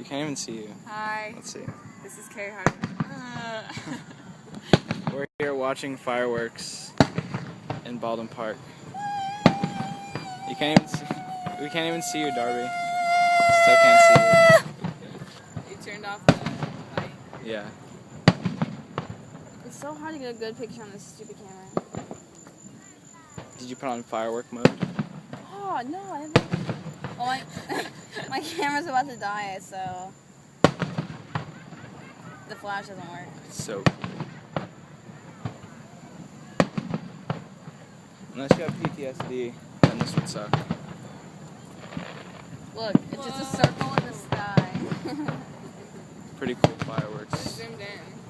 You can't even see you. Hi. Let's see. This is Carrie Hart. We're here watching fireworks in Baldwin Park. You can't even see. We can't even see you, Darby. Still can't see you. You turned off the light. Yeah. It's so hard to get a good picture on this stupid camera. Did you put on firework mode? Oh, no, I haven't. Well, my camera's about to die, so the flash doesn't work. So cool. Unless you have PTSD, then this would suck. Look, it's just a circle in the sky. Pretty cool fireworks. Zoomed in.